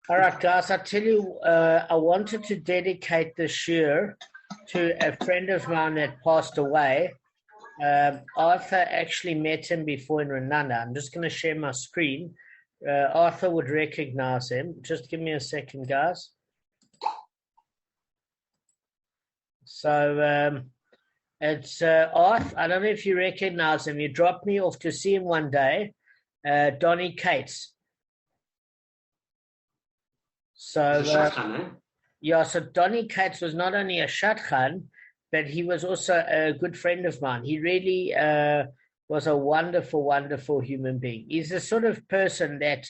All right, guys, I tell you, I wanted to dedicate this year to a friend of mine that passed away. Arthur actually met him before in Renanda. I'm just going to share my screen. Arthur would recognize him. Just give me a second, guys. So it's Arthur. I don't know if you recognize him. You dropped me off to see him one day, Donny Kates. So, so Donny Kates was not only a Shadchan, but he was also a good friend of mine. He really was a wonderful, wonderful human being. He's the sort of person that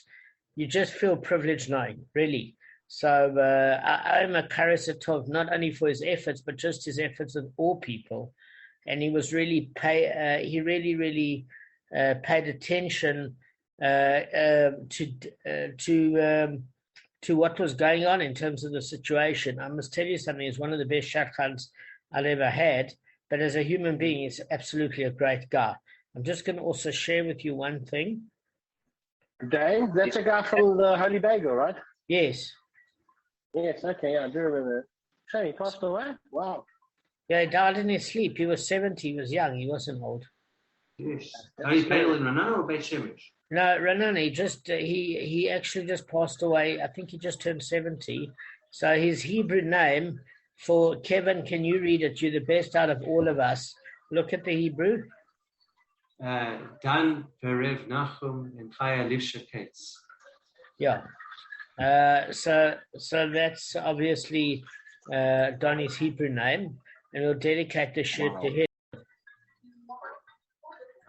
you just feel privileged knowing, really. So I owe him a karisatov, not only for his efforts, but just his efforts with all people. And he was really really paid attention to what was going on in terms of the situation. I must tell you something, he's one of the best shadchans I've ever had, but as a human being, he's absolutely a great guy. I'm just going to also share with you one thing. Dave, that's a guy from the Holy Bagel, right? Yes. Yes, okay, yeah, I do remember. So he passed away? Wow. Yeah, he died in his sleep. He was 70, he was young, he wasn't old. Yes. Holy Bagel in Renana or Beit Shemesh? No, Renana, he actually just passed away. I think he just turned 70. So his Hebrew name for Kevin, can you read it? You're the best out of all of us. Look at the Hebrew. Dan Perev נחום and Vachia Liefsha Kates. Yeah. So that's obviously Donny's Hebrew name, and we'll dedicate the shirt to him.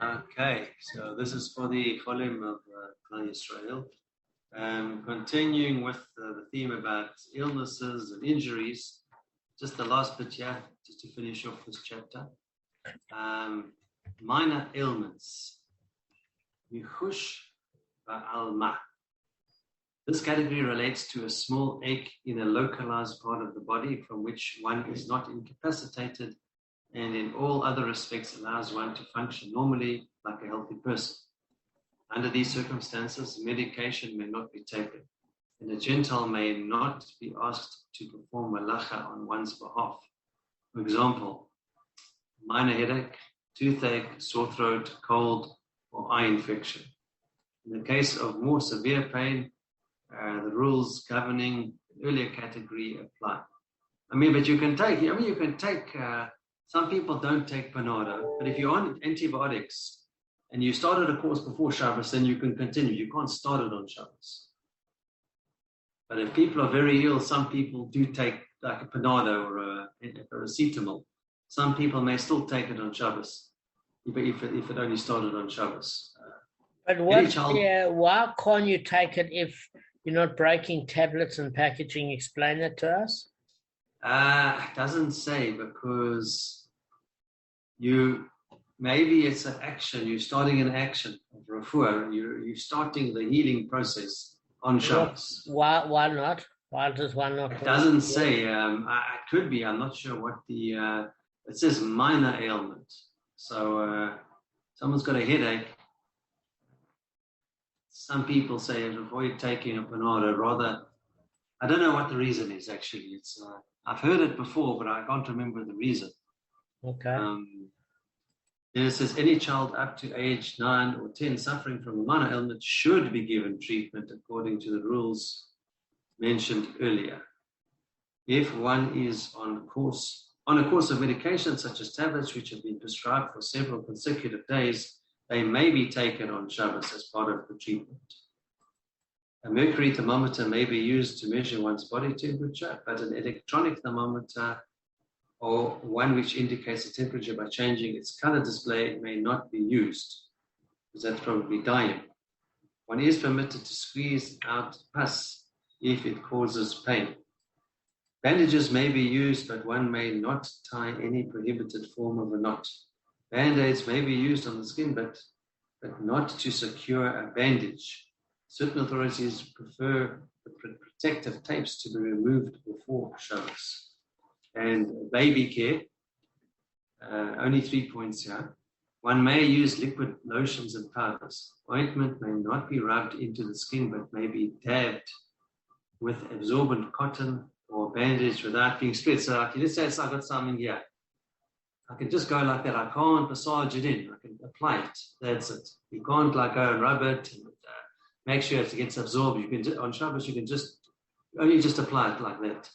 Okay, so this is for the Cholim of Klal Yisrael. Continuing with the theme about illnesses and injuries, just the last bit here, just to finish off this chapter. Minor ailments. Yichush ba'alma. This category relates to a small ache in a localized part of the body from which one is not incapacitated and in all other respects allows one to function normally like a healthy person. Under these circumstances, medication may not be taken, and a Gentile may not be asked to perform malacha on one's behalf. For example, minor headache, toothache, sore throat, cold, or eye infection. In the case of more severe pain, the rules governing the earlier category apply. But you can take, some people don't take Panado, but if you're on antibiotics and you started a course before Shabbos, then you can continue. You can't start it on Shabbos. But if people are very ill, some people do take like a Panado or a paracetamol. Some people may still take it on Shabbos, if it only started on Shabbos. But why can't you take it if you're not breaking tablets and packaging? Explain that to us. It doesn't say, because maybe it's an action. You're starting an action of refuah. You're starting the healing process on Shabbos. Why not? Why does one not? It doesn't say. It could be. I'm not sure what the. It says minor ailment. So someone's got a headache. Some people say avoid taking a Panado. Rather, I don't know what the reason is. Actually, it's. I've heard it before, but I can't remember the reason. Okay. It says any child up to age 9 or 10 suffering from a minor ailment should be given treatment according to the rules mentioned earlier. If one is on a course of medication such as tablets which have been prescribed for several consecutive days, they may be taken on Shabbos as part of the treatment. A mercury thermometer may be used to measure one's body temperature, but an electronic thermometer or one which indicates the temperature by changing its color display may not be used, because that's probably dying. One is permitted to squeeze out pus if it causes pain. Bandages may be used, but one may not tie any prohibited form of a knot. Band-aids may be used on the skin, but not to secure a bandage. Certain authorities prefer the protective tapes to be removed before Shabbos. And baby care, only 3 points here. One may use liquid lotions and powders. Ointment may not be rubbed into the skin, but may be dabbed with absorbent cotton or bandage without being spread. So like, let's say I've got something here. I can just go like that. I can't massage it in. I can apply it. That's it. You can't like go and rub it and make sure it gets absorbed. You can on Shabbos you can only just apply it like that.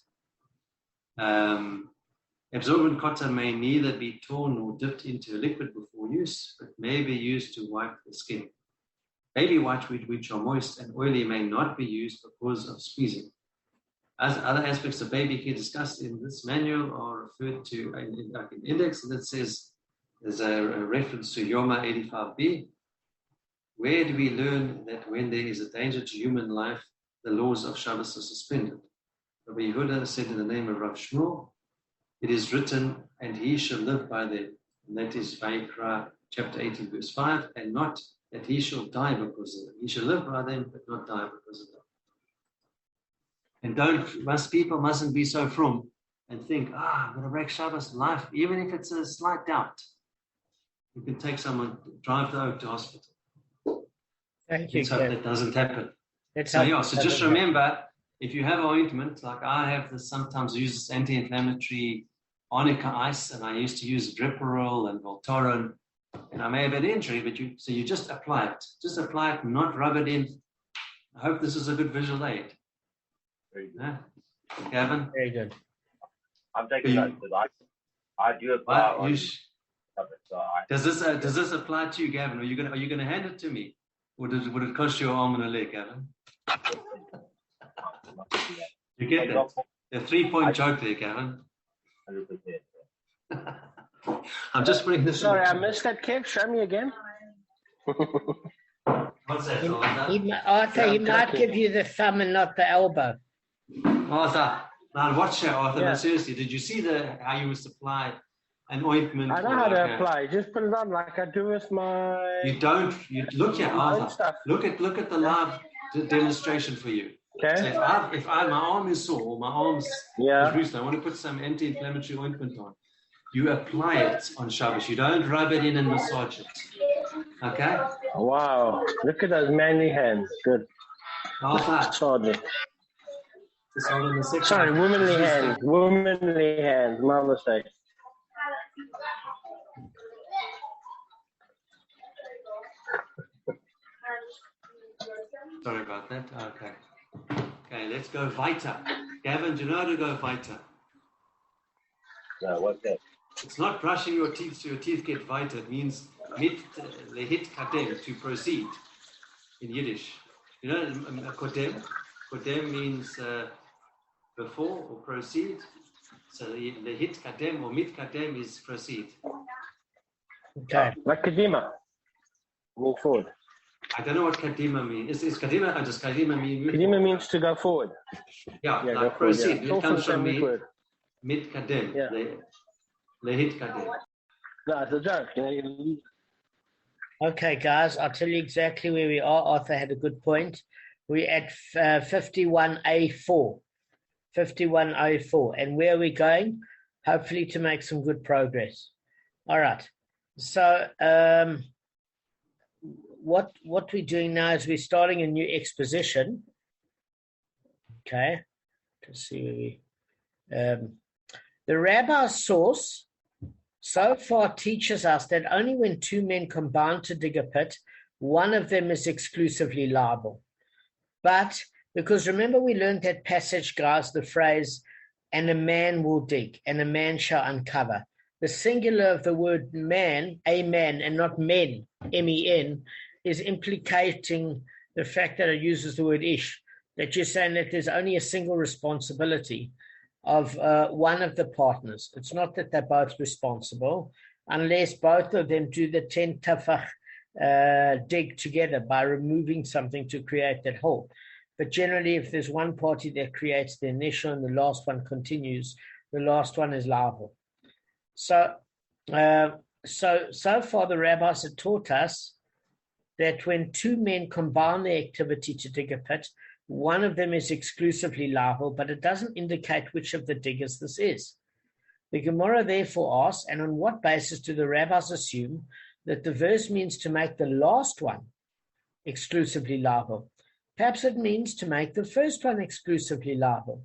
Absorbent cotton may neither be torn nor dipped into a liquid before use, but may be used to wipe the skin. Baby whiteweed, which are moist and oily, may not be used because of squeezing. As other aspects of baby care discussed in this manual are referred to in index, and it says there's a reference to Yoma 85b. Where do we learn that when there is a danger to human life, the laws of Shabbos are suspended? Rabbi Yehuda said in the name of Rav Shmuel, it is written, and he shall live by them. And that is Vayikra chapter 18, verse 5, and not that he shall die because of them. He shall live by them, but not die because of them. And people mustn't be so from and think, I'm going to break Shabbos life, even if it's a slight doubt. You can take someone, drive the oak to hospital. Thank you. Let's hope that doesn't happen. So just remember, if you have an ointment, like I have this, sometimes use this anti-inflammatory arnica ice, and I used to use Driparol and Voltaren, and I may have had injury, but you just apply it. Just apply it, not rub it in. I hope this is a good visual aid. Very good. Yeah? Gavin? Very good. I'm taking that because I do apply. Does this apply to you, Gavin? Are you gonna hand it to me, or would it cost you an arm and a leg, Gavin? You get that? The 3-point joke there, Gavin. 100%. I'm just putting this. Sorry, I missed that, Kev. Show me again. What's that? Arthur, he might give you the thumb and not the elbow. Arthur, now watch that, Arthur. Yeah. No, seriously, did you see how you must apply an ointment? I know how to apply. Just put it on like I do with my. You don't. You look here, Arthur. Look at the live demonstration for you. Okay. So if my arm is sore, or my arm's bruised, I want to put some anti-inflammatory ointment on. You apply it on Shabbos. You don't rub it in and massage it. Okay? Wow. Look at those manly hands. Good. Arthur. Sorry. Just hold on a second. Sorry, womanly hands. Womanly hands. My mistake. Sorry about that. Okay, let's go weiter. Gavin, do you know how to go weiter? No, what's that? It's not brushing your teeth so your teeth get weiter. It means mit lehit kadem, to proceed in Yiddish. You know, kodem? Kodem means before or proceed. So lehit kadem or mit kadem is proceed. Okay. Like Kadima. Move forward. I don't know what kadima means. Is kadima, or does kadima mean? Kadima means to go forward. Yeah, go like forward, proceed. yeah. It comes from mit kadem. Yeah. Lehit kadem. No, it's a joke. You know, Okay, guys, I'll tell you exactly where we are. Arthur had a good point. We're at 51a4. 51a4. And where are we going? Hopefully to make some good progress. All right. So what we're doing now is we're starting a new exposition. Okay. Let's see where we... the rabbi's source so far teaches us that only when two men combine to dig a pit, one of them is exclusively liable. But because remember we learned that passage, guys, the phrase, and a man will dig, and a man shall uncover. The singular of the word man, a man, and not men, M-E-N, is implicating the fact that it uses the word ish, that you're saying that there's only a single responsibility of one of the partners. It's not that they're both responsible, unless both of them do the 10 tafach dig together by removing something to create that hole. But generally, if there's one party that creates the initial and the last one continues, the last one is liable. So far the rabbis have taught us that when two men combine their activity to dig a pit, one of them is exclusively liable, but it doesn't indicate which of the diggers this is. The Gemara therefore asks, and on what basis do the rabbis assume that the verse means to make the last one exclusively liable? Perhaps it means to make the first one exclusively liable.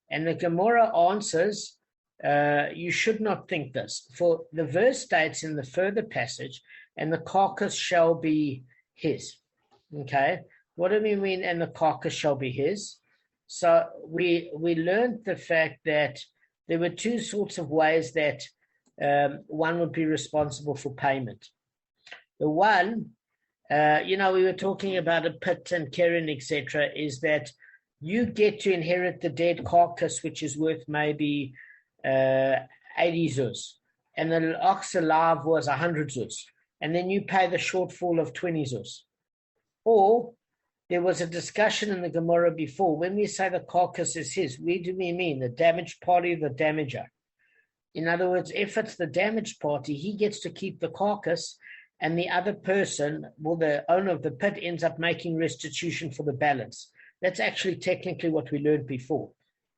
And the Gemara answers, you should not think this. For the verse states in the further passage, and the carcass shall be his. Okay? What do we mean, and the carcass shall be his? So we learned the fact that there were two sorts of ways that one would be responsible for payment. The one, we were talking about a pit and Keren, etc., is that you get to inherit the dead carcass, which is worth maybe 80 zuz, and the ox alive was 100 zuz, and then you pay the shortfall of 20 zuz. Or there was a discussion in the Gemara before, when we say the carcass is his, what do we mean? The damaged party, the damager. In other words, if it's the damaged party, he gets to keep the carcass, and the other person, well, the owner of the pit, ends up making restitution for the balance. That's actually technically what we learned before.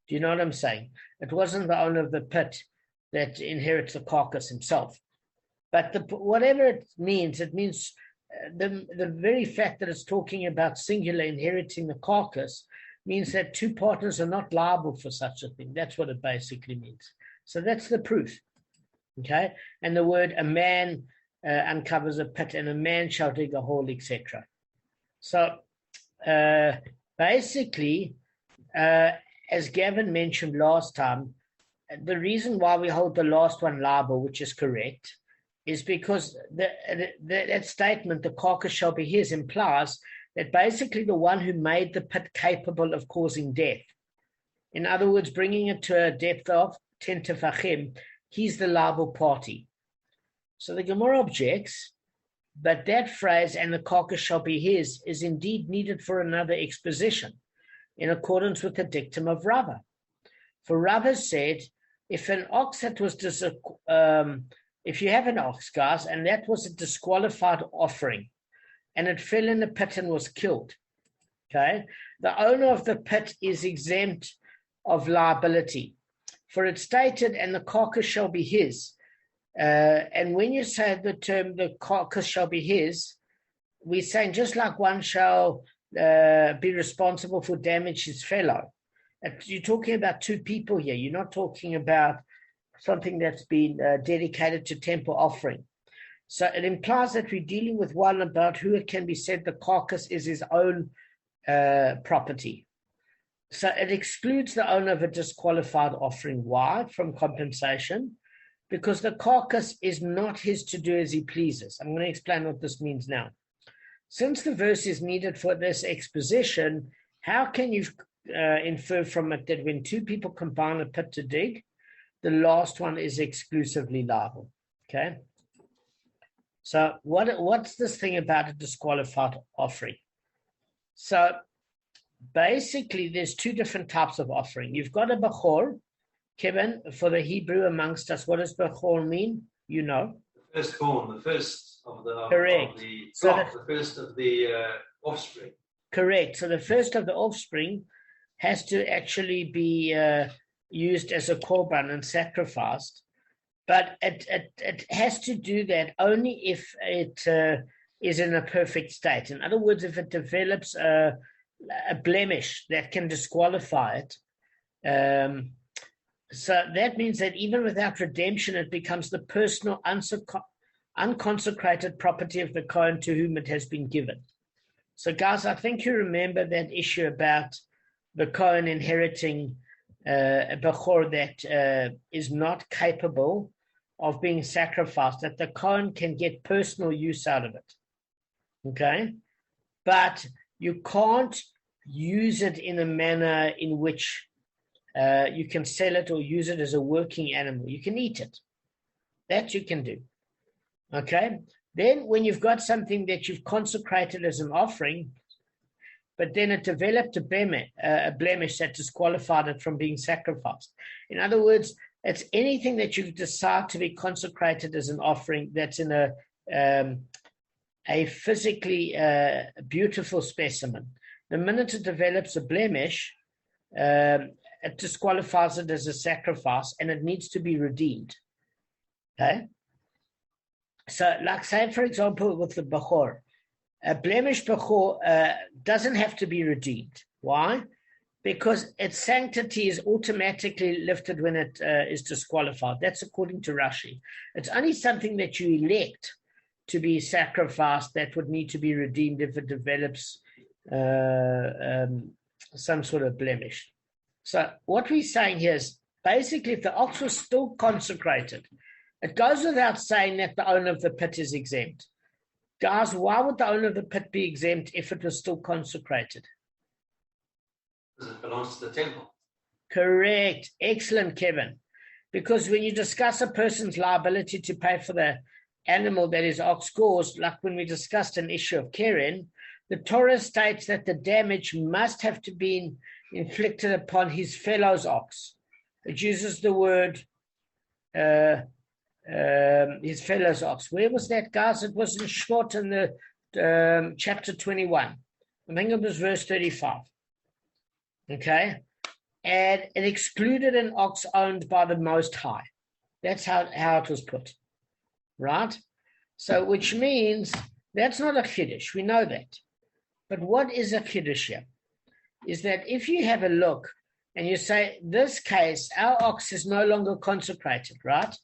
Do you know what I'm saying? It wasn't the owner of the pit that inherits the carcass himself. But whatever it means the very fact that it's talking about singular inheriting the carcass means that two partners are not liable for such a thing. That's what it basically means. So that's the proof. Okay? And the word a man uncovers a pit, and a man shall dig a hole, etc. So basically, as Gavin mentioned last time, the reason why we hold the last one liable, which is correct, is because that statement, the carcass shall be his, implies that basically the one who made the pit capable of causing death, in other words, bringing it to a depth of 10 tefachim, he's the liable party. So the Gemara objects, but that phrase, and the carcass shall be his, is indeed needed for another exposition, in accordance with the dictum of Rava. For Rava said, if an ox that was if you have an ox, guys, and that was a disqualified offering, and it fell in the pit and was killed, okay, the owner of the pit is exempt of liability. For it stated, and the carcass shall be his. And when you say the term, the carcass shall be his, we're saying just like one shall be responsible for damage his fellow. You're talking about two people here. You're not talking about something that's been dedicated to temple offering. So it implies that we're dealing with one about who it can be said the carcass is his own property. So it excludes the owner of a disqualified offering. Why? From compensation. Because the carcass is not his to do as he pleases. I'm going to explain what this means now. Since the verse is needed for this exposition, how can you infer from it that when two people combine a pit to dig, the last one is exclusively liable? Okay. So what's this thing about a disqualified offering? So basically, there's two different types of offering. You've got a bechor. Kevin, for the Hebrew amongst us, what does bechor mean? You know. The firstborn, the first of the correct. Of the flock, the first of the offspring. Correct. So the first of the offspring has to actually be used as a korban and sacrificed, but it has to do that only if it is in a perfect state. In other words, if it develops a blemish that can disqualify it. So that means that even without redemption, it becomes the personal, unconsecrated property of the Kohen to whom it has been given. So, guys, I think you remember that issue about the Kohen inheriting a bechor that is not capable of being sacrificed, that the Kohen can get personal use out of it. Okay? But you can't use it in a manner in which you can sell it or use it as a working animal. You can eat it. That you can do. Okay? Then when you've got something that you've consecrated as an offering, but then it developed a blemish that disqualified it from being sacrificed. In other words, it's anything that you've decided to be consecrated as an offering that's in a physically beautiful specimen. The minute it develops a blemish, it disqualifies it as a sacrifice, and it needs to be redeemed. Okay? So, like say, for example, with the bechor, a blemish bechor doesn't have to be redeemed. Why? Because its sanctity is automatically lifted when it is disqualified. That's according to Rashi. It's only something that you elect to be sacrificed that would need to be redeemed if it develops some sort of blemish. So what we're saying here is basically if the ox was still consecrated, it goes without saying that the owner of the pit is exempt. Guys, why would the owner of the pit be exempt if it was still consecrated? Because it belongs to the temple. Correct. Excellent, Kevin. Because when you discuss a person's liability to pay for the animal that is ox gauze, like when we discussed an issue of Keren, the Torah states that the damage must have to be inflicted upon his fellow's ox. It uses the word his fellow's ox. Where was that, guys? It was in Shmot in the chapter 21. I think it was verse 35. Okay? And it excluded an ox owned by the Most High. That's how it was put. Right? So, which means that's not a chiddush. We know that. But what is a chiddush here? Is that if you have a look and you say, this case, our ox is no longer consecrated, right?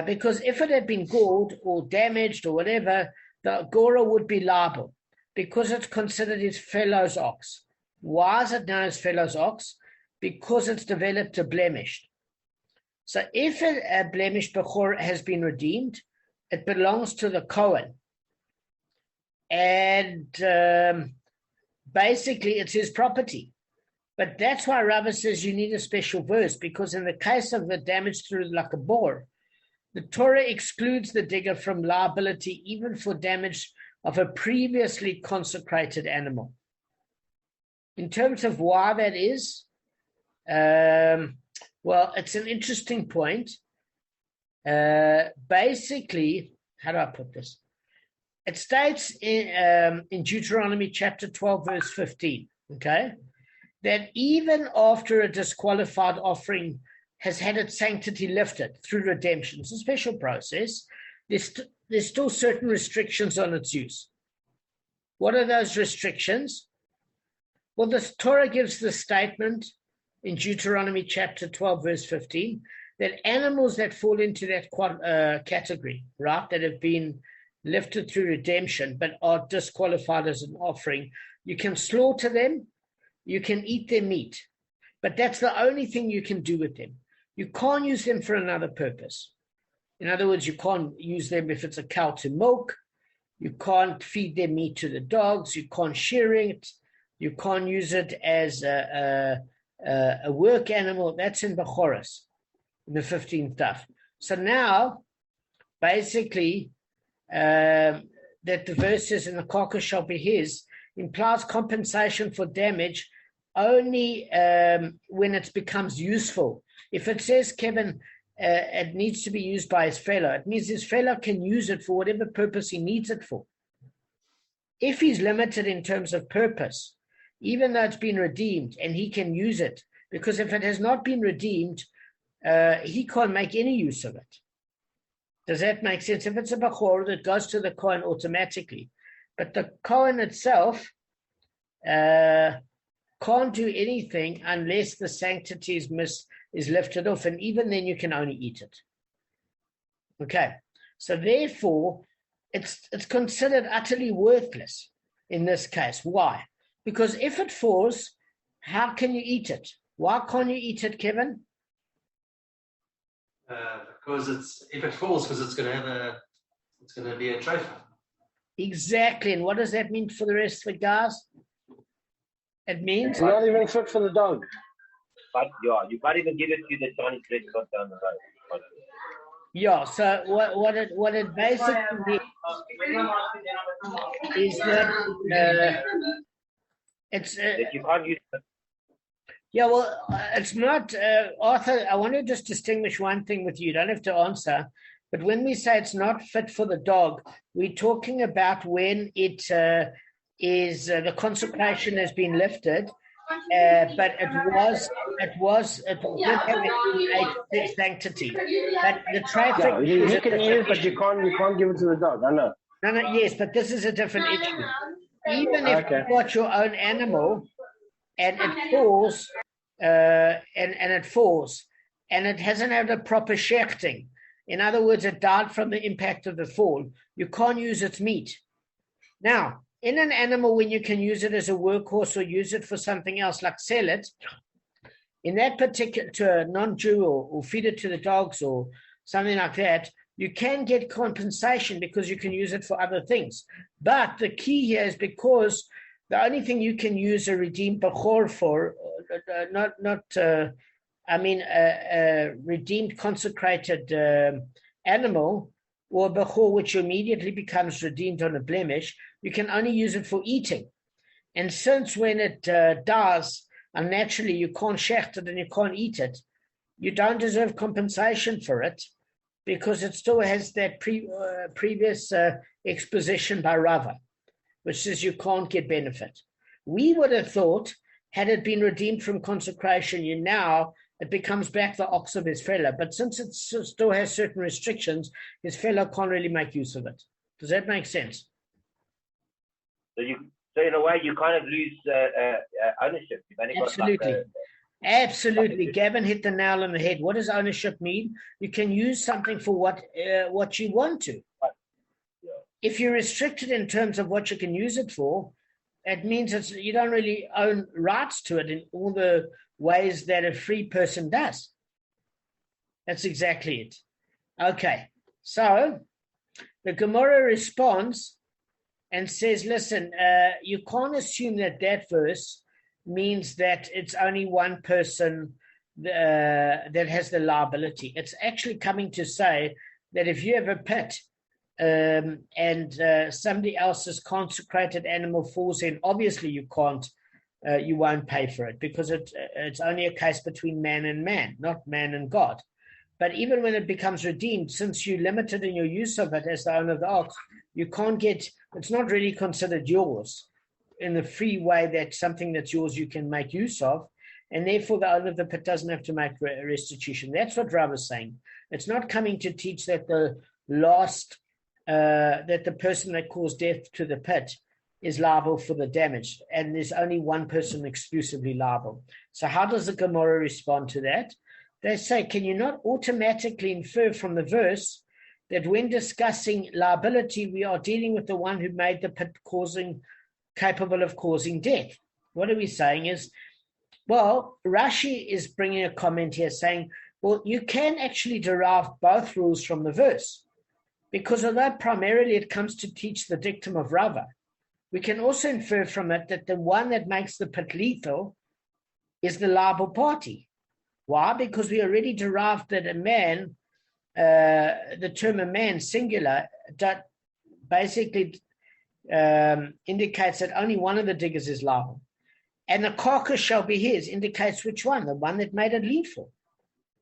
Because if it had been gored or damaged or whatever, the gorer would be liable because it's considered his fellow's ox. Why is it known as fellow's ox? Because it's developed a blemish. So if a blemish bechor has been redeemed, it belongs to the Kohen. And basically it's his property. But that's why Rava says you need a special verse, because in the case of the damage through like a boar, the Torah excludes the digger from liability even for damage of a previously consecrated animal. In terms of why that is, well, it's an interesting point. Basically, how do I put this? It states in Deuteronomy chapter 12, verse 15, okay, that even after a disqualified offering has had its sanctity lifted through redemption, it's a special process, there's still certain restrictions on its use. What are those restrictions? Well, the Torah gives the statement in Deuteronomy chapter 12, verse 15, that animals that fall into that category, right, that have been lifted through redemption but are disqualified as an offering, you can slaughter them, you can eat their meat, but that's the only thing you can do with them. You can't use them for another purpose. In other words, you can't use them if it's a cow to milk, you can't feed their meat to the dogs, you can't shear it, you can't use it as a work animal. That's in Bechoros, in the 15th daf. So now, basically, that the verses in the carcass shall be his implies compensation for damage only when it becomes useful. If it says, Kevin, it needs to be used by his fellow, it means his fellow can use it for whatever purpose he needs it for. If he's limited in terms of purpose, even though it's been redeemed and he can use it, because if it has not been redeemed, he can't make any use of it. Does that make sense? If it's a bechor, it goes to the Kohen automatically. But the Kohen itself can't do anything unless the sanctity is lifted off, and even then you can only eat it. Okay, so therefore, it's considered utterly worthless in this case. Why? Because if it falls, how can you eat it? Why can't you eat it, Kevin? Because if it falls, because it's going to be a trophy. Exactly, and what does that mean for the rest of the guys? It means it's not even fit for the dog. But yeah, you can't even give it to the Chinese restaurant down the road. Yeah, so what it basically means is that it's that you can't use it. Yeah, well, it's not, Arthur, I want to just distinguish one thing with you. You don't have to answer. But when we say it's not fit for the dog, we're talking about when it is the consecration has been lifted, but it didn't have its sanctity. But the traffic. Yeah, you can eat it, but you can't give it to the dog. I know. No, yes, but this is a different issue. Even if you've got your own animal and it falls, and it falls, and it hasn't had a proper shechting, in other words, it died from the impact of the fall, you can't use its meat. Now, in an animal, when you can use it as a workhorse or use it for something else, like sell it, in that particular, to a non-Jew or feed it to the dogs or something like that, you can get compensation because you can use it for other things. But the key here is because the only thing you can use a redeemed bechor for, redeemed consecrated animal, or bechor which immediately becomes redeemed on a blemish, you can only use it for eating. And since when it dies, unnaturally you can't shecht it and you can't eat it, you don't deserve compensation for it because it still has that previous exposition by Rava, which says you can't get benefit. We would have thought, had it been redeemed from consecration, it becomes back the ox of his fellow. But since it still has certain restrictions, his fellow can't really make use of it. Does that make sense? So in a way, you kind of lose ownership. Absolutely. Absolutely. Gavin hit the nail on the head. What does ownership mean? You can use something for what you want to. If you're restricted in terms of what you can use it for, it means you don't really own rights to it in all the ways that a free person does. That's exactly it. Okay. So the Gemara responds and says, listen, you can't assume that verse means that it's only one person that has the liability. It's actually coming to say that if you have a pit and somebody else's consecrated animal falls in, obviously you won't pay for it because it's only a case between man and man, not man and God. But even when it becomes redeemed, since you're limited in your use of it as the owner of the ox, you can't get, it's not really considered yours in the free way that something that's yours you can make use of, and therefore the owner of the pit doesn't have to make restitution. That's what Rav is saying. It's not coming to teach that the person that caused death to the pit is liable for the damage, and there's only one person exclusively liable. So how does the Gemara respond to that? They say, can you not automatically infer from the verse that when discussing liability, we are dealing with the one who made the pit capable of causing death? What are we saying is, well, Rashi is bringing a comment here saying, well, you can actually derive both rules from the verse, because although primarily it comes to teach the dictum of Rava, we can also infer from it that the one that makes the pit lethal is the liable party. Why? Because we already derived that a man, the term a man, singular, that basically indicates that only one of the diggers is liable. And the carcass shall be his indicates which one, the one that made it lethal.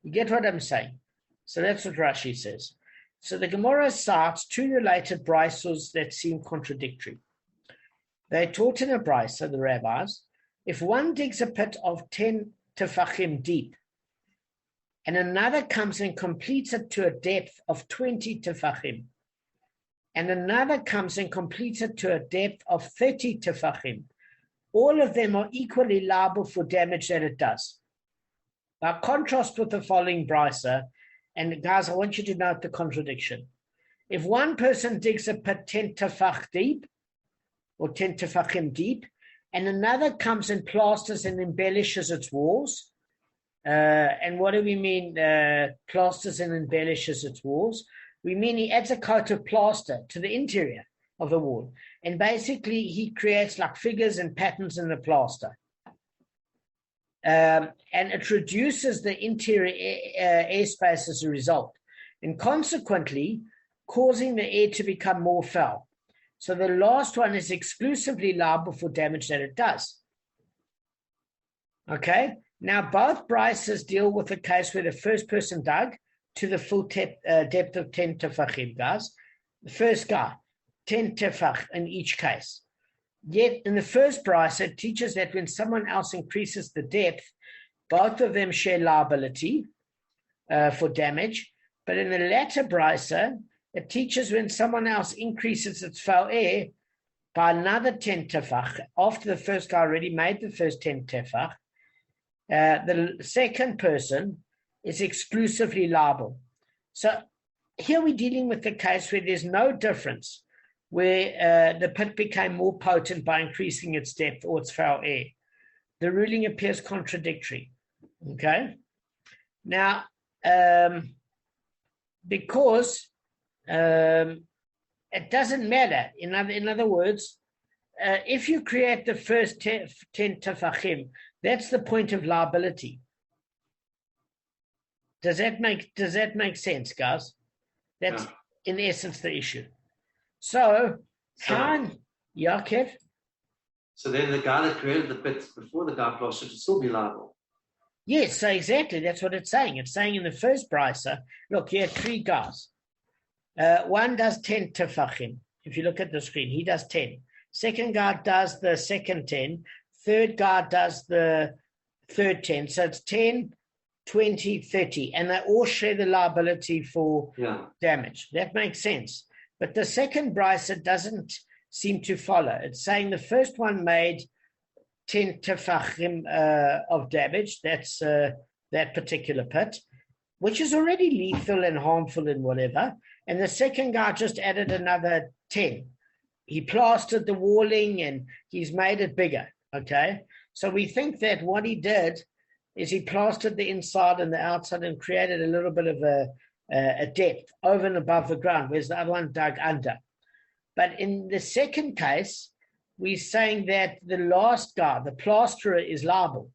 You get what I'm saying? So that's what Rashi says. So the Gemara cites two related brisos that seem contradictory. They taught in a brisa, the rabbis, if one digs a pit of 10 tefachim deep, and another comes and completes it to a depth of 20 tefachim, and another comes and completes it to a depth of 30 tefachim, all of them are equally liable for damage that it does. By contrast with the following brisa, and guys, I want you to note the contradiction. If one person digs a pit 10 tefach deep, or 10 tefachim deep, and another comes and plasters and embellishes its walls, and what do we mean, plasters and embellishes its walls? We mean he adds a coat of plaster to the interior of the wall. And basically he creates like figures and patterns in the plaster. And it reduces the interior airspace as a result. And consequently, causing the air to become more foul. So the last one is exclusively liable for damage that it does. Okay? Now, both brises deal with a case where the first person dug to the full depth of 10 tefachim, guys. The first guy, 10 tefach in each case. Yet, in the first brisa, it teaches that when someone else increases the depth, both of them share liability for damage. But in the latter brisa, It teaches when someone else increases its foul air by another 10 tefach, after the first guy already made the first 10 tefach, the second person is exclusively liable. So here we're dealing with the case where there's no difference, where the pit became more potent by increasing its depth or its foul air. The ruling appears contradictory. Okay? Now, because it doesn't matter. In other words, if you create the first 10 tefachim, that's the point of liability. Does that make sense, guys? That's in essence the issue. So Kev? So then the guy that created the pit before the guy plastered should still be liable. Yes, so exactly, that's what it's saying. It's saying in the first brisa, look, you had three guys. One does 10 tefachim. If you look at the screen, he does 10. Second guy does the second 10. Third guy does the third 10. So it's 10, 20, 30. And they all share the liability for damage. That makes sense. But the second brisa doesn't seem to follow. It's saying the first one made 10 tefachim of damage. That's that particular pit, which is already lethal and harmful and whatever. And the second guy just added another 10. He plastered the walling and he's made it bigger, okay? So we think that what he did is he plastered the inside and the outside and created a little bit of a depth over and above the ground, whereas the other one dug under. But in the second case, we're saying that the last guy, the plasterer, is liable.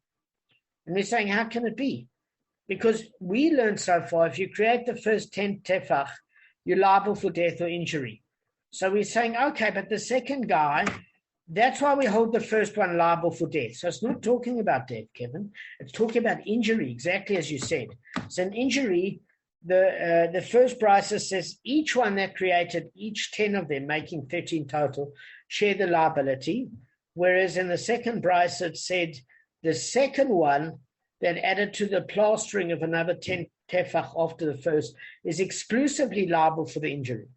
And we're saying, how can it be? Because we learned so far, if you create the first 10 tefach, you're liable for death or injury. So we're saying, okay, but the second guy, that's why we hold the first one liable for death. So it's not talking about death, Kevin. It's talking about injury, exactly as you said. So an injury, the first brisa says each one that created, each 10 of them, making 13 total, share the liability. Whereas in the second brisa, it said the second one that added to the plastering of another 10 tefach after the first is exclusively liable for the injury.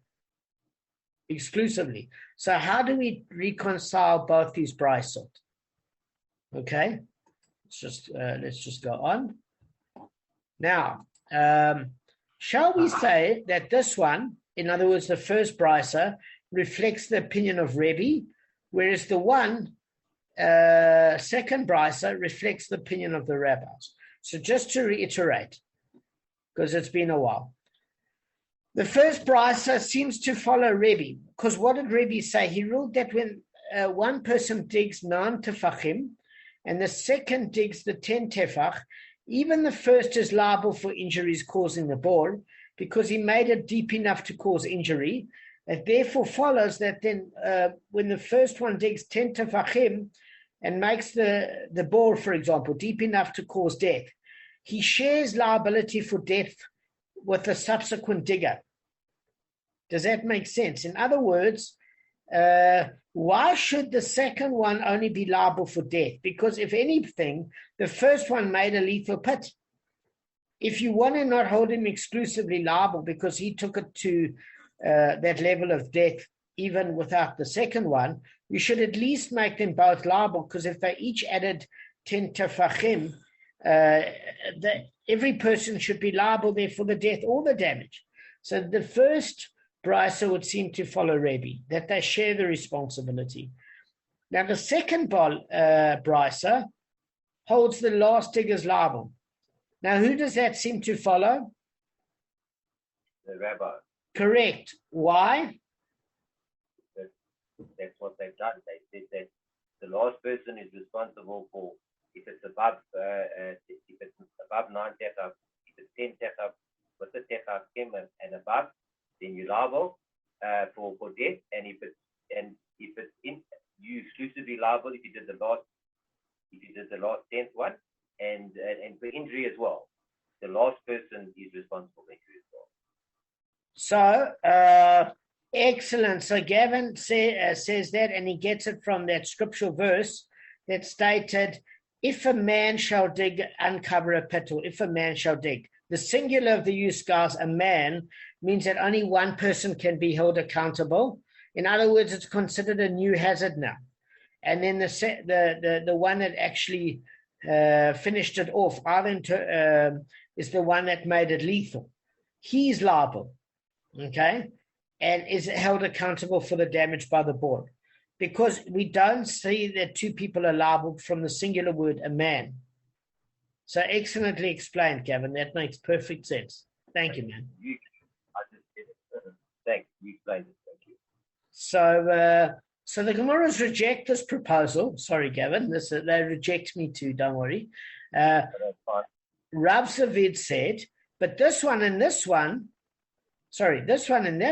Exclusively. So how do we reconcile both these brisot? Okay, let's just go on. Now, shall we say that this one, in other words, the first brisa, reflects the opinion of Rebbe, whereas the second brisa reflects the opinion of the rabbis? So just to reiterate, because it's been a while. The first brisa seems to follow Rebbe, because what did Rebbe say? He ruled that when one person digs 9 tefachim and the second digs the 10 tefach, even the first is liable for injuries causing the bore, because he made it deep enough to cause injury. It therefore follows that then when the first one digs 10 tefachim and makes the bore, for example, deep enough to cause death, he shares liability for death with the subsequent digger. Does that make sense? In other words, why should the second one only be liable for death? Because if anything, the first one made a lethal pit. If you want to not hold him exclusively liable because he took it to that level of death even without the second one, you should at least make them both liable, because if they each added 10 tefachim, every person should be liable there for the death or the damage. So the first brisa would seem to follow Rebbe, that they share the responsibility. Now the second brisa holds the last diggers liable. Now who does that seem to follow? The rabbi. Correct. Why? That's what they've done. They said that the last person is responsible for, if it's above 9 tefach, if it's 10 tefach, with the tefach and above, then you're liable for death. And if it's you exclusively liable if you did the last 10th one, and for injury as well. The last person is responsible for injury as well. So excellent. So Gavin says that, and he gets it from that scriptural verse that stated, if a man shall dig, uncover a pit, or if a man shall dig. The singular of the use, guys, a man, means that only one person can be held accountable. In other words, it's considered a new hazard now. And then the one that actually finished it off is the one that made it lethal. He's liable, okay, and is held accountable for the damage by the board. Because we don't see that two people are liable from the singular word, a man. So excellently explained, Gavin. That makes perfect sense. Thank you, man. I just did it. Thanks. You explained it. Thank you. So the Gemaras reject this proposal. Sorry, Gavin. They reject me too. Don't worry. That's fine. Rav Zavid said, but this one and that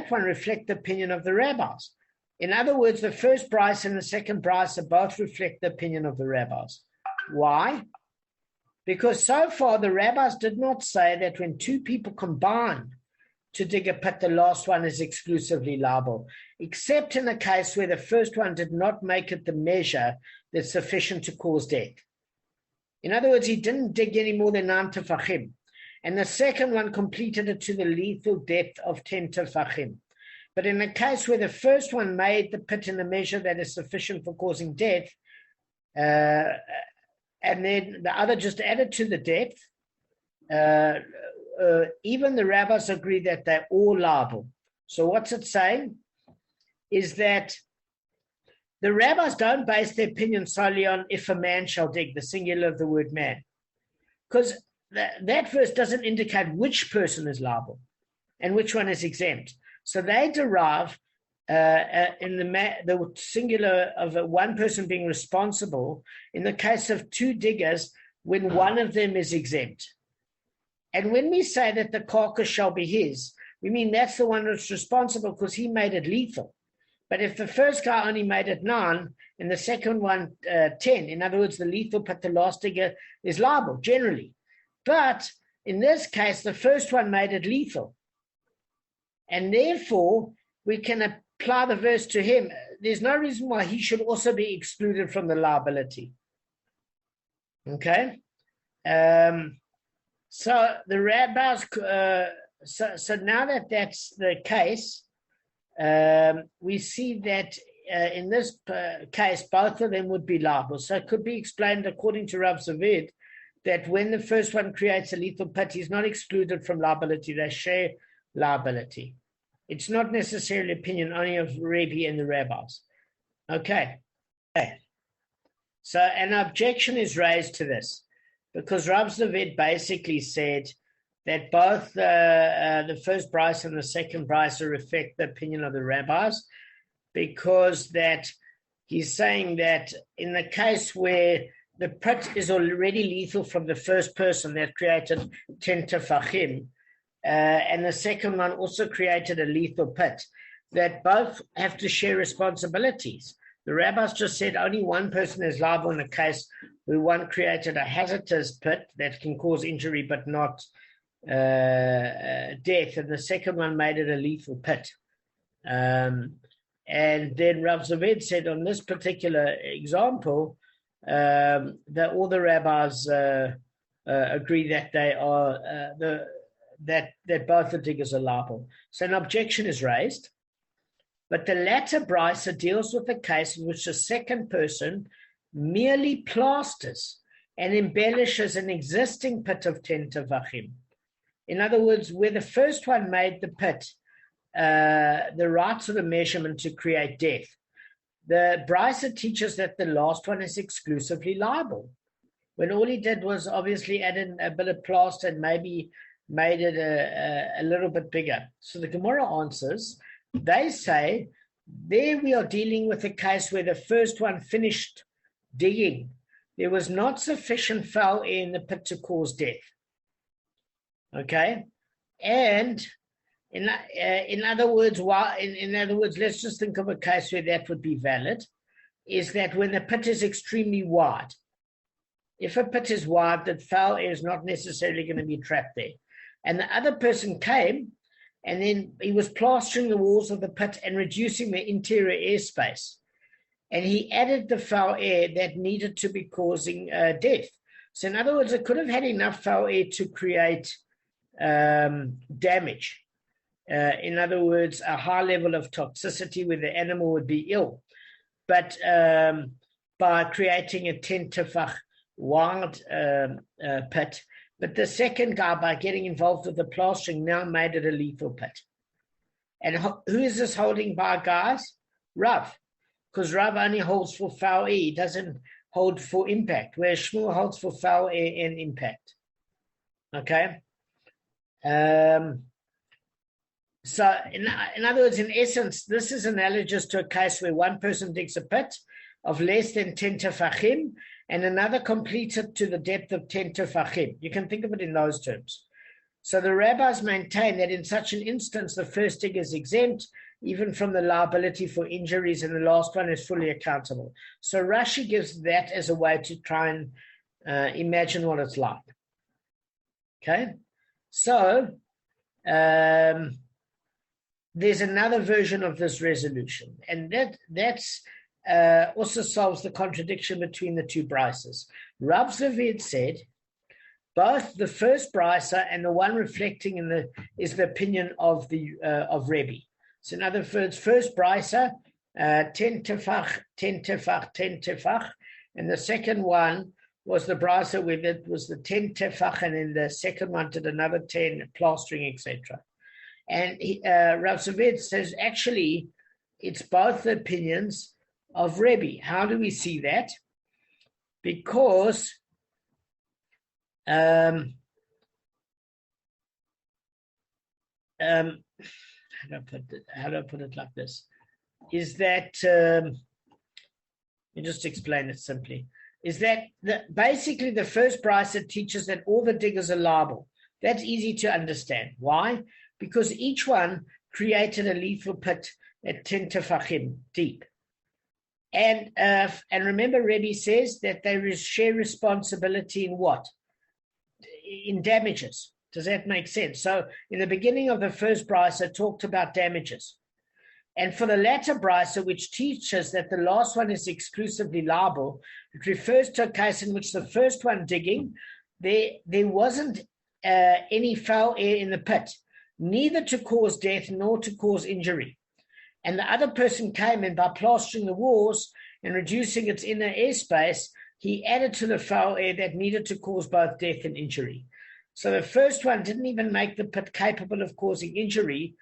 one reflect the opinion of the rabbis. In other words, the first brisa and the second brisa both reflect the opinion of the rabbis. Why? Because so far the rabbis did not say that when two people combine to dig a pit, the last one is exclusively liable, except in a case where the first one did not make it the measure that's sufficient to cause death. In other words, he didn't dig any more than 9 tefachim, and the second one completed it to the lethal depth of 10 tefachim. But in a case where the first one made the pit in a measure that is sufficient for causing death, and then the other just added to the depth, even the rabbis agree that they're all liable. So what's it saying? Is that the rabbis don't base their opinion solely on if a man shall dig, the singular of the word man. Because that verse doesn't indicate which person is liable and which one is exempt. So they derive in the singular of one person being responsible in the case of two diggers when one of them is exempt. And when we say that the carcass shall be his, we mean that's the one that's responsible because he made it lethal. But if the first guy only made it 9 and the second one 10, in other words, the lethal but the last digger is liable generally. But in this case, the first one made it lethal. And therefore, we can apply the verse to him. There's no reason why he should also be excluded from the liability. Okay? So the rabbis, so now that that's the case, we see that in this case, both of them would be liable. So it could be explained according to Rav Zavid that when the first one creates a lethal pit, he's not excluded from liability. They share liability. It's not necessarily opinion only of Rebbe and the rabbis. Okay. So an objection is raised to this because Rav Zavid basically said that both the first brisa and the second brisa reflect the opinion of the rabbis because that he's saying that in the case where the pit is already lethal from the first person that created 10 tefachim, and the second one also created a lethal pit, that both have to share responsibilities. The rabbis just said only one person is liable in a case where one created a hazardous pit that can cause injury but not death, and the second one made it a lethal pit. And then Rav Zavid said on this particular example that all the rabbis agree that they are that both the diggers are liable. So an objection is raised, but the latter brisa deals with the case in which the second person merely plasters and embellishes an existing pit of 10 tefachim. In other words, where the first one made the pit, the rights of the measurement to create death, the brisa teaches that the last one is exclusively liable. When all he did was obviously add in a bit of plaster and maybe made it a little bit bigger. So the Gemara answers, they say, there we are dealing with a case where the first one finished digging. There was not sufficient foul air in the pit to cause death. Okay? And in other words, let's just think of a case where that would be valid, is that when the pit is extremely wide. If a pit is wide, that foul air is not necessarily going to be trapped there. And the other person came, and then he was plastering the walls of the pit and reducing the interior airspace. And he added the foul air that needed to be causing death. So in other words, it could have had enough foul air to create damage. In other words, a high level of toxicity where the animal would be ill. But by creating a 10 tefach wide pit. But the second guy, by getting involved with the plastering, now made it a lethal pit. And who is this holding by, guys? Rav. Because Rav only holds for foul air. He doesn't hold for impact, whereas Shmuel holds for foul air and impact. Okay? So, in other words, in essence, this is analogous to a case where one person digs a pit of less than 10 tefachim and another completes it to the depth of 10 tefachim. You can think of it in those terms. So the rabbis maintain that in such an instance, the first dig is exempt, even from the liability for injuries, and the last one is fully accountable. So Rashi gives that as a way to try and imagine what it's like. Okay? So there's another version of this resolution, and that's also solves the contradiction between the two brises. Rav Zavid said, both the first brisa and the one reflecting is the opinion of Rebbe. So in other words, first brisa, 10 tefach, 10 tefach, 10 tefach, and the second one was the brisa where it was the 10 tefach, and then the second one did another 10 plastering, etc. And Rav Zavid says actually it's both the opinions of Rebbe. How do we see that? Because how do I put it like this? Is that let me just explain it simply. Is that basically the first brisa teaches that all the diggers are liable. That's easy to understand. Why? Because each one created a lethal pit at 10 tefachim deep. And remember, Rebbe says that there is shared responsibility in what? In damages. Does that make sense? So in the beginning of the first brisa, talked about damages. And for the latter brisa, which teaches that the last one is exclusively liable, it refers to a case in which the first one digging, there wasn't any foul air in the pit, neither to cause death nor to cause injury. And the other person came in by plastering the walls and reducing its inner airspace, he added to the foul air that needed to cause both death and injury. So the first one didn't even make the pit capable of causing injury,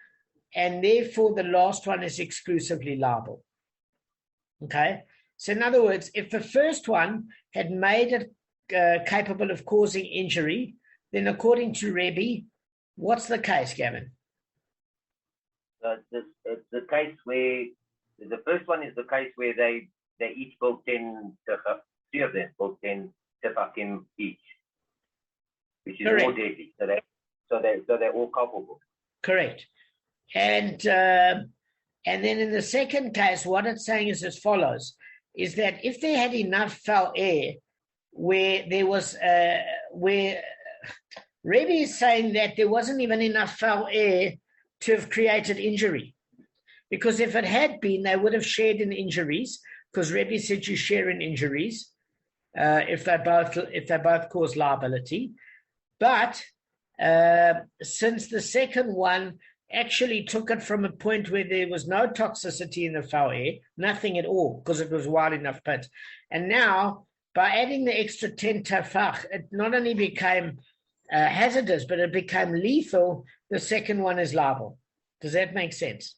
and therefore the last one is exclusively liable. Okay? So in other words, if the first one had made it capable of causing injury, then according to Rebbe, what's the case, Gavin? It's the case where the first one is the case where they each built 10 tefach, three of them built 10 tefachim each, which is more deadly. So they're all culpable. Correct. And then in the second case, what it's saying is as follows: is that if they had enough foul air where there was where Rebbe is saying that there wasn't even enough foul air to have created injury. Because if it had been, they would have shared in injuries, because Rebbe said you share in injuries if they both cause liability. But since the second one actually took it from a point where there was no toxicity in the foul air, nothing at all, because it was wide enough pit. And now, by adding the extra 10 tefach, it not only became hazardous, but it became lethal. The second one is liable. Does that make sense?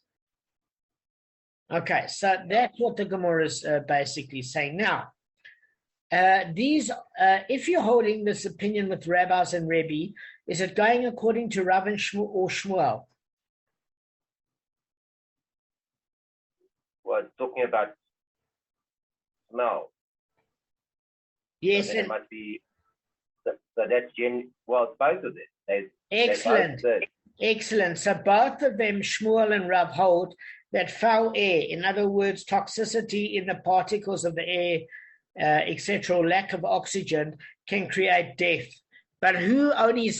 Okay, so that's what the Gemara is basically saying. Now, if you're holding this opinion with rabbis and Rebbe, is it going according to Rav and Shmuel? Well, talking about smell. Yes, so it must be. So that's well, both of them. Excellent. Excellent. So both of them, Shmuel and Rav, hold that foul air, in other words, toxicity in the particles of the air, etc., or lack of oxygen, can create death. But who only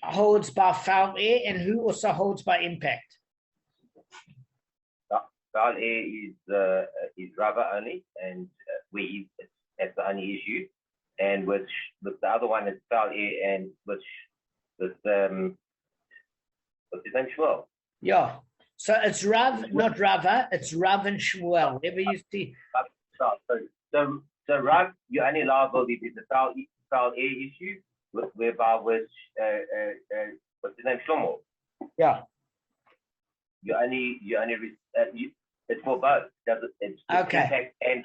holds by foul air, and who also holds by impact? Foul air is rubber only, and that's the only issue. And with the other one is foul air, and with What's his name? Shmuel. Yeah. So it's Rav, not Rava, it's Rav and Shmuel. Whenever you see. So Rav, you're only liable if it's a foul air issue, whereby with what's his name? Shlomo. Yeah. It's for both. It's okay. Impact and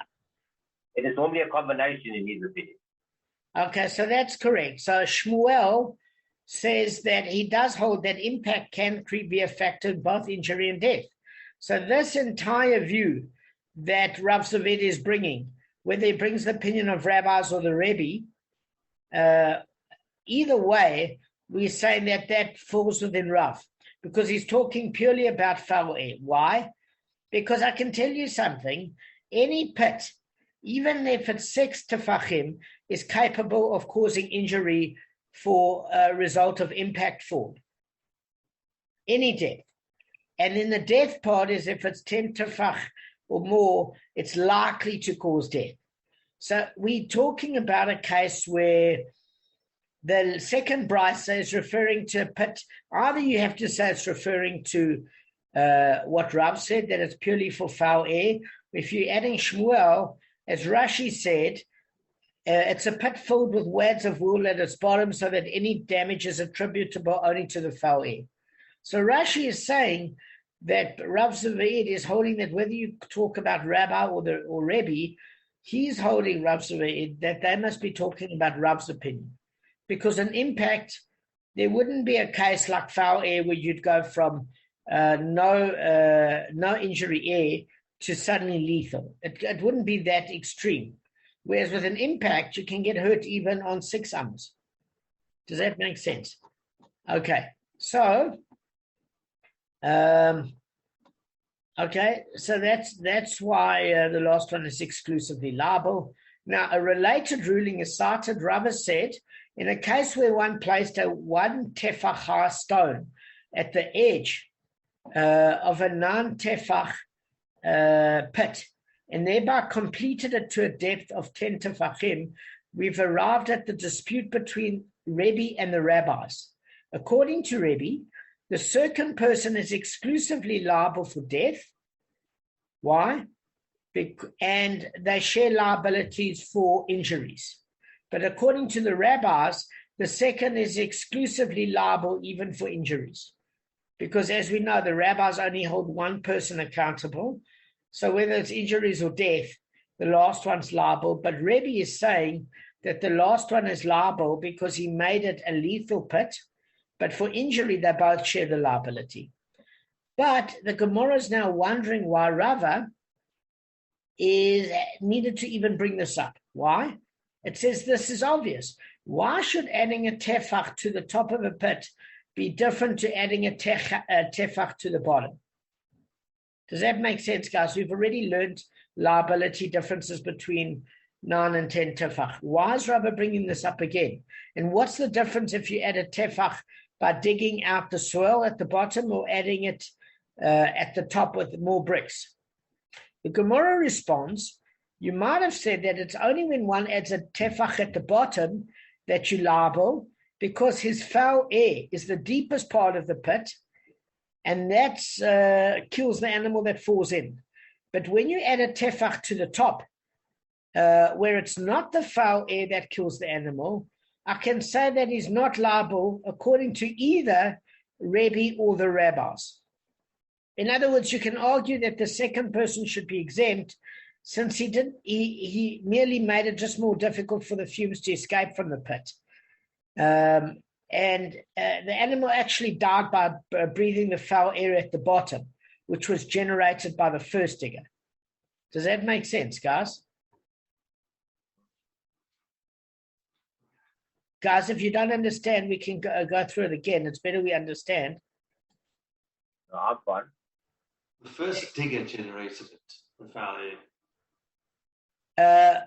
it is normally a combination in his opinion. Okay, so that's correct. So Shmuel says that he does hold that impact can be a factor in both injury and death. So this entire view that Rav Zaved is bringing, whether he brings the opinion of rabbis or the Rebbe, either way, we're saying that falls within Rav, because he's talking purely about foul air. Why? Because I can tell you something, any pit, even if it's 6 tefachim, is capable of causing injury for a result of impact fall. Any death. And then the death part is if it's 10 tefach or more, it's likely to cause death. So we're talking about a case where the second brisa is referring to a pit. Either you have to say it's referring to what Rav said, that it's purely for foul air. If you're adding Shmuel, as Rashi said, it's a pit filled with wads of wool at its bottom so that any damage is attributable only to the foul air. So Rashi is saying that Rav Zaved is holding that whether you talk about Rabbi or Rebbe, he's holding Rav Zaved that they must be talking about Rav's opinion. Because an impact, there wouldn't be a case like foul air where you'd go from no injury air to suddenly lethal. It wouldn't be that extreme. Whereas with an impact, you can get hurt even on 6 ams. Does that make sense? Okay, so that's why the last one is exclusively liable. Now, a related ruling is cited. Rava said, in a case where one placed a 1 tefach high stone at the edge of a 9 tefach pit, and thereby completed it to a depth of 10 tefachim, we've arrived at the dispute between Rebbe and the rabbis. According to Rebbe, the second person is exclusively liable for death. Why? And they share liabilities for injuries. But according to the rabbis, the second is exclusively liable even for injuries. Because as we know, the rabbis only hold one person accountable. So whether it's injuries or death, the last one's liable. But Rebbe is saying that the last one is liable because he made it a lethal pit. But for injury, they both share the liability. But the Gemara is now wondering why Rava is needed to even bring this up. Why? It says this is obvious. Why should adding a tefach to the top of a pit be different to adding a tefach to the bottom? Does that make sense, guys? We've already learned liability differences between 9 and 10 tefach. Why is Rava bringing this up again? And what's the difference if you add a tefach by digging out the soil at the bottom or adding it at the top with more bricks? The Gemara responds, you might have said that it's only when one adds a tefach at the bottom that you're liable because his foul air is the deepest part of the pit, and that kills the animal that falls in. But when you add a tefach to the top, where it's not the foul air that kills the animal, I can say that he's not liable according to either Rebbe or the rabbis. In other words, you can argue that the second person should be exempt since he merely made it just more difficult for the fumes to escape from the pit. And the animal actually died by breathing the foul air at the bottom, which was generated by the first digger. Does that make sense, guys? Guys, if you don't understand, we can go through it again. It's better we understand. No, I'm fine. The first digger generated it, the foul air.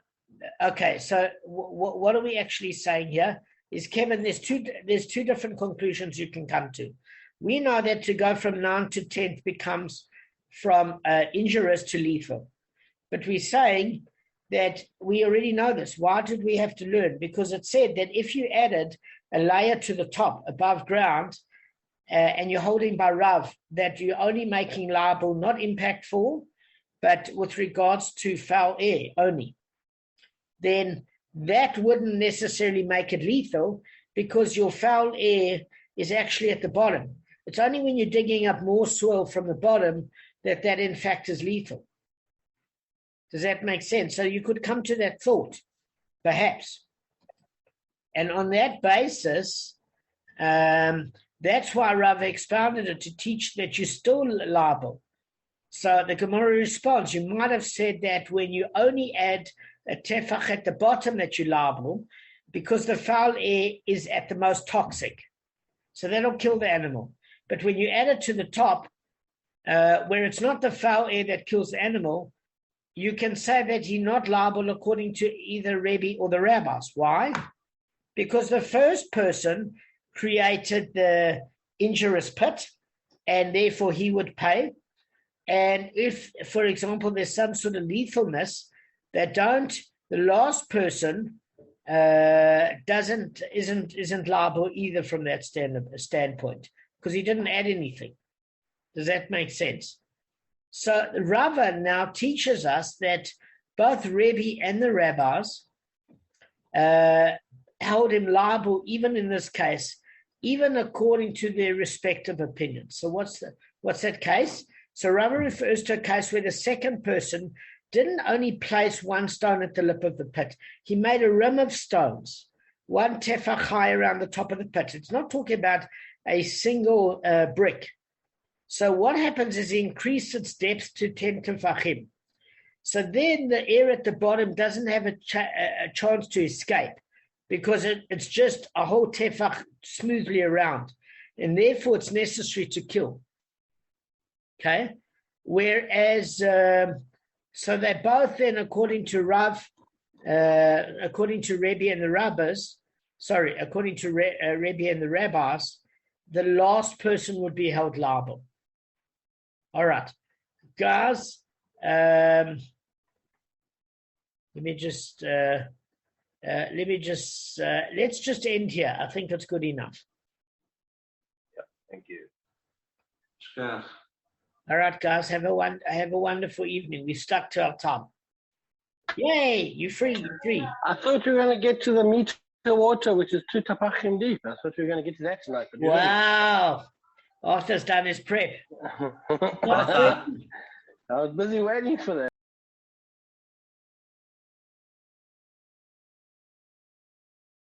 Okay, so what are we actually saying here? Is Kevin, there's two different conclusions you can come to. We know that to go from 9 to 10 becomes from injurious to lethal. But we're saying that we already know this. Why did we have to learn? Because it said that if you added a layer to the top above ground, and you're holding by Rav that you're only making liable, not impactful, but with regards to foul air only, then that wouldn't necessarily make it lethal because your foul air is actually at the bottom. It's only when you're digging up more soil from the bottom that in fact is lethal. Does that make sense? So you could come to that thought, perhaps. And on that basis, that's why Rav expounded it to teach that you're still liable. So the Gemara responds, you might have said that when you only add a tefach at the bottom that you're liable, because the foul air is at the most toxic. So that'll kill the animal. But when you add it to the top, where it's not the foul air that kills the animal, you can say that you're not liable according to either Rebbe or the rabbis. Why? Because the first person created the injurious pit, and therefore he would pay. And if, for example, there's some sort of lethalness the last person isn't liable either from that standpoint, because he didn't add anything. Does that make sense? So Rava now teaches us that both Rebbe and the rabbis held him liable even in this case, even according to their respective opinions. So what's that case? So Rava refers to a case where the second person didn't only place one stone at the lip of the pit. He made a rim of stones, one tefach high around the top of the pit. It's not talking about a single brick. So what happens is he increased its depth to 10 tefachim. So then the air at the bottom doesn't have a chance to escape because it's just a whole tefach smoothly around. And therefore it's necessary to kill. Okay? Whereas... so they both then, according to Rav, according to Rebbe and the rabbis, according to Rebbe and the rabbis, the last person would be held liable. All right, guys, let's just end here. I think that's good enough. Yeah, thank you. Sure. All right, guys, have a wonderful evening. We stuck to our time. Yay, you're free, you're free. I thought we were going to get to the meter water, which is 2 tapachim deep. I thought we were going to get to that tonight. Wow. Arthur's done his prep. I was busy waiting for that.